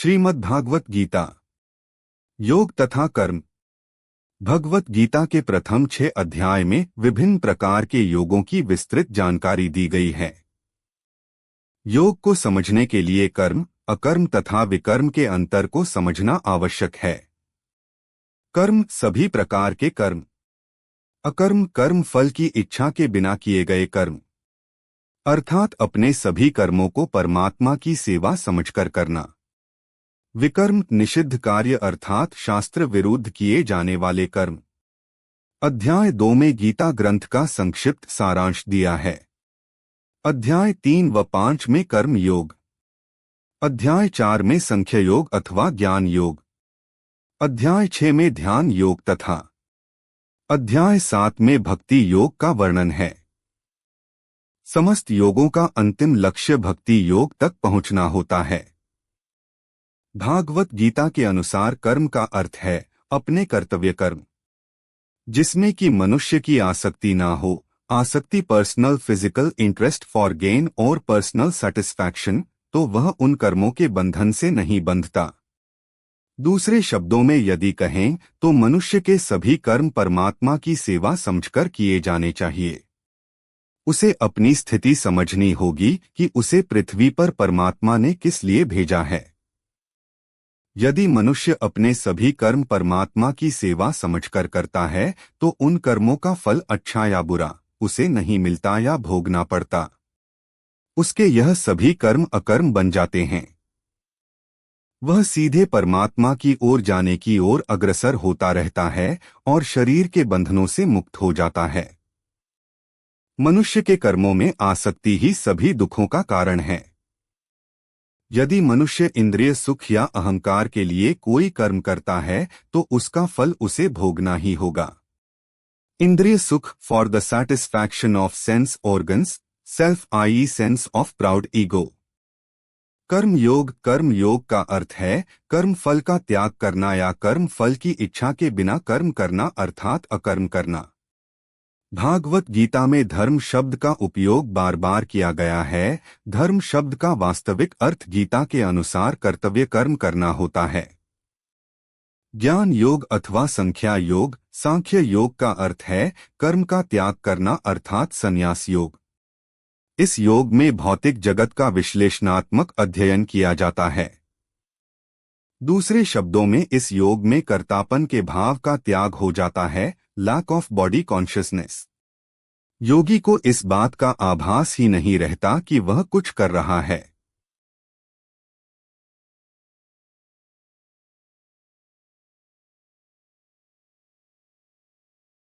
श्रीमद्भागवत गीता योग तथा कर्म। भगवत गीता के प्रथम 6 अध्याय में विभिन्न प्रकार के योगों की विस्तृत जानकारी दी गई है। योग को समझने के लिए कर्म, अकर्म तथा विकर्म के अंतर को समझना आवश्यक है। कर्म सभी प्रकार के कर्म। अकर्म कर्म फल की इच्छा के बिना किए गए कर्म, अर्थात अपने सभी कर्मों को परमात्मा की सेवा समझकर करना। विकर्म निषिद्ध कार्य अर्थात शास्त्र विरुद्ध किए जाने वाले कर्म। अध्याय 2 में गीता ग्रंथ का संक्षिप्त सारांश दिया है। अध्याय 3 व 5 में कर्म योग, अध्याय 4 में संख्य योग अथवा ज्ञान योग, अध्याय 6 में ध्यान योग तथा अध्याय 7 में भक्ति योग का वर्णन है। समस्त योगों का अंतिम लक्ष्य भक्ति योग तक पहुंचना होता है। भागवत गीता के अनुसार कर्म का अर्थ है अपने कर्तव्य कर्म, जिसमें कि मनुष्य की आसक्ति ना हो। आसक्ति personal physical interest for gain और पर्सनल सेटिस्फैक्शन, तो वह उन कर्मों के बंधन से नहीं बंधता। दूसरे शब्दों में यदि कहें तो मनुष्य के सभी कर्म परमात्मा की सेवा समझकर किए जाने चाहिए। उसे अपनी स्थिति समझनी होगी कि उसे पृथ्वी पर परमात्मा ने किस लिए भेजा है। यदि मनुष्य अपने सभी कर्म परमात्मा की सेवा समझकर करता है तो उन कर्मों का फल अच्छा या बुरा उसे नहीं मिलता या भोगना पड़ता। उसके यह सभी कर्म अकर्म बन जाते हैं। वह सीधे परमात्मा की ओर जाने की ओर अग्रसर होता रहता है और शरीर के बंधनों से मुक्त हो जाता है। मनुष्य के कर्मों में आसक्ति ही सभी दुखों का कारण है। यदि मनुष्य इंद्रिय सुख या अहंकार के लिए कोई कर्म करता है तो उसका फल उसे भोगना ही होगा। इंद्रिय सुख for the satisfaction of sense organs, self I sense of proud ego. कर्म योग का अर्थ है कर्म फल का त्याग करना या कर्म फल की इच्छा के बिना कर्म करना अर्थात अकर्म करना। भागवत गीता में धर्म शब्द का उपयोग बार बार किया गया है। धर्म शब्द का वास्तविक अर्थ गीता के अनुसार कर्तव्य कर्म करना होता है। ज्ञान योग अथवा संख्या योग, सांख्य योग का अर्थ है कर्म का त्याग करना अर्थात संन्यास योग। इस योग में भौतिक जगत का विश्लेषणात्मक अध्ययन किया जाता है। दूसरे शब्दों में इस योग में कर्तापन के भाव का त्याग हो जाता है, लैक ऑफ बॉडी कॉन्शियसनेस। योगी को इस बात का आभास ही नहीं रहता कि वह कुछ कर रहा है।